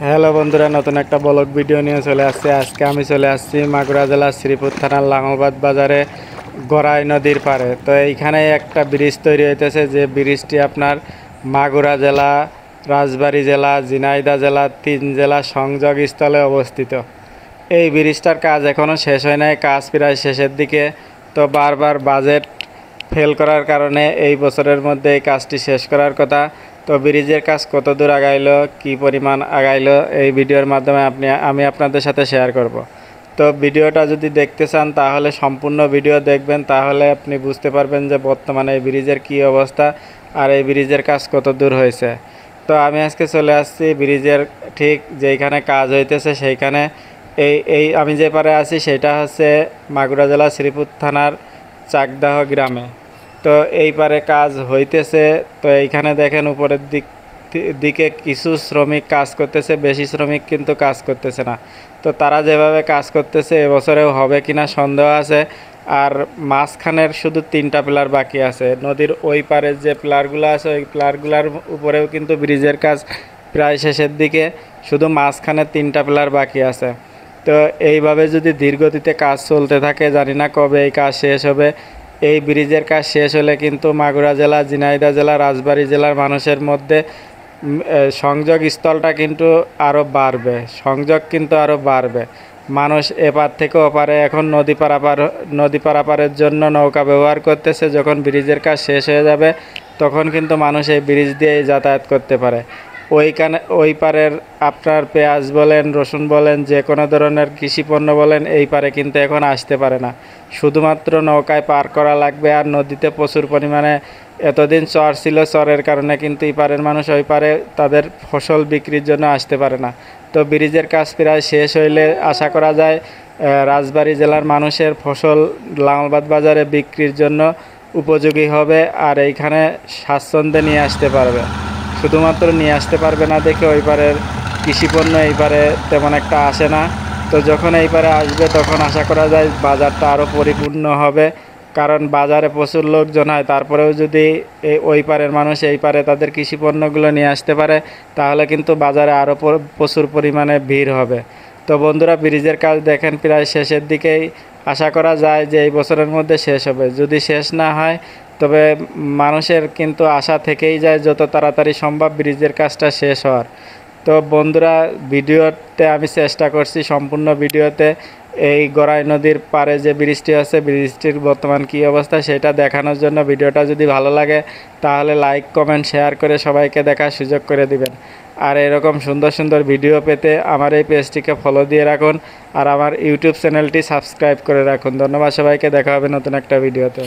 Hello বন্ধুরা, নতুন একটা ব্লগ ভিডিও নিয়ে চলে আসছে। আজকে আমি চলে আসছি মাগুরা জেলার শ্রীপুর থানার লাঙ্গলবাদ বাজারে গড়াই নদীর পাড়ে। তো এইখানে একটা ব্রিজ তৈরি হইতেছে, যে ব্রিজটি আপনার মাগুরা জেলা, রাজবাড়ী জেলা, ঝিনাইদহ জেলা, 3 জেলা সংযোগস্থলে অবস্থিত। এই ব্রিজটার কাজ এখনও শেষ হয় নাই, কাজ প্রায় শেষের দিকে। তো বারবার বাজেট ফেল করার কারণে এই বছরের মধ্যে এই কাজটি শেষ করার কথা। তো ব্রিজের কাজ কত দূর আগাইলো, কি পরিমাণ আগাইলো, এই ভিডিওর মাধ্যমে আমি আপনাদের সাথে শেয়ার করব। তো ভিডিওটা যদি দেখতে চান তাহলে সম্পূর্ণ ভিডিও দেখবেন, তাহলে আপনি বুঝতে পারবেন যে বর্তমানে এই ব্রিজের কী অবস্থা আর এই ব্রিজের কাজ কত দূর হয়েছে। তো আমি আজকে চলে আসছি ব্রিজের ঠিক যেইখানে কাজ হইতেছে সেইখানে। এই আমি যে পারে আছি সেটা হচ্ছে মাগুরা জেলা শ্রীপুর থানার চাকদাহ গ্রামে। তো এই পারে কাজ হইতেছে। তো এইখানে দেখেন উপরের দিকে কিছু শ্রমিক কাজ করতেছে, বেশি শ্রমিক কিন্তু কাজ করতেছে না। তো তারা যেভাবে কাজ করতেছে এবছরেও হবে কিনা সন্দেহ আছে। আর মাঝখানের শুধু 3টা পিলার বাকি আছে। নদীর ওই পারে যে পিলারগুলো আছে ওই পিলারগুলোর উপরেও কিন্তু ব্রিজের কাজ প্রায় শেষের দিকে, শুধু মাঝখানে 3টা পিলার বাকি আছে। তো এইভাবে যদি ধীরগতিতে কাজ চলতে থাকে, জানি না কবে এই কাজ শেষ হবে। এই ব্রিজের কাজ শেষ হলে কিন্তু মাগুরা জেলা, ঝিনাইদহ জেলা, রাজবাড়ী জেলার মানুষের মধ্যে সংযোগ স্থলটা কিন্তু আরও বাড়বে, সংযোগ কিন্তু আরও বাড়বে। মানুষ এপার থেকে ওপারে এখন নদী পারাপারের জন্য নৌকা ব্যবহার করতেছে। যখন ব্রিজের কাজ শেষ হয়ে যাবে তখন কিন্তু মানুষ এই ব্রিজ দিয়েই যাতায়াত করতে পারে। ওই পারের আপনার পেঁয়াজ বলেন, রসুন বলেন, যে কোনো ধরনের কৃষিপণ্য বলেন, এই পারে কিন্তু এখন আসতে পারে না। শুধুমাত্র নৌকায় পার করা লাগবে। আর নদীতে প্রচুর পরিমাণে এতদিন চর ছিল, চরের কারণে কিন্তু এই পারের মানুষ ওই পারে তাদের ফসল বিক্রির জন্য আসতে পারে না। তো ব্রিজের কাজ প্রায় শেষ হইলে আশা করা যায় রাজবাড়ী জেলার মানুষের ফসল লাঙ্গলবাদ বাজারে বিক্রির জন্য উপযোগী হবে। আর এইখানে স্বাচ্ছন্দ্যে নিয়ে আসতে পারবে। শুধুমাত্র নিয়ে আসতে পারবে না দেখে ওই পারের কৃষিপণ্য এই পারে তেমন একটা আসে না। তো যখন এই পারে আসবে তখন আশা করা যায় বাজারটা আরও পরিপূর্ণ হবে। কারণ বাজারে প্রচুর লোকজন হয়, তারপরেও যদি ওই পারের মানুষ এই পারে তাদের কৃষিপণ্যগুলো নিয়ে আসতে পারে তাহলে কিন্তু বাজারে আরও প্রচুর পরিমাণে ভিড় হবে। তো বন্ধুরা, ব্রিজের কাজ দেখেন প্রায় শেষের দিকেই। আশা করা যায় যে এই বছরের মধ্যে শেষ হবে। যদি শেষ না হয় তবে মানুষের কিন্তু আশা থেকেই যায় যত তাড়াতাড়ি সম্ভব ব্রিজের কাজটা শেষ হওয়ার। তো বন্ধুরা, ভিডিওতে আমি চেষ্টা করছি সম্পূর্ণ ভিডিওতে এই গড়াই নদীর পাড়ে যে ব্রিজটি আছে ব্রিজটির বর্তমান কী অবস্থা সেটা দেখানোর জন্য। ভিডিওটা যদি ভালো লাগে তাহলে লাইক, কমেন্ট, শেয়ার করে সবাইকে দেখার সুযোগ করে দিবেন। আর এরকম সুন্দর সুন্দর ভিডিও পেতে আমার এই পেজটিকে ফলো দিয়ে রাখুন আর আমার ইউটিউব চ্যানেলটি সাবস্ক্রাইব করে রাখুন। ধন্যবাদ সবাইকে, দেখা হবে নতুন একটা ভিডিওতে।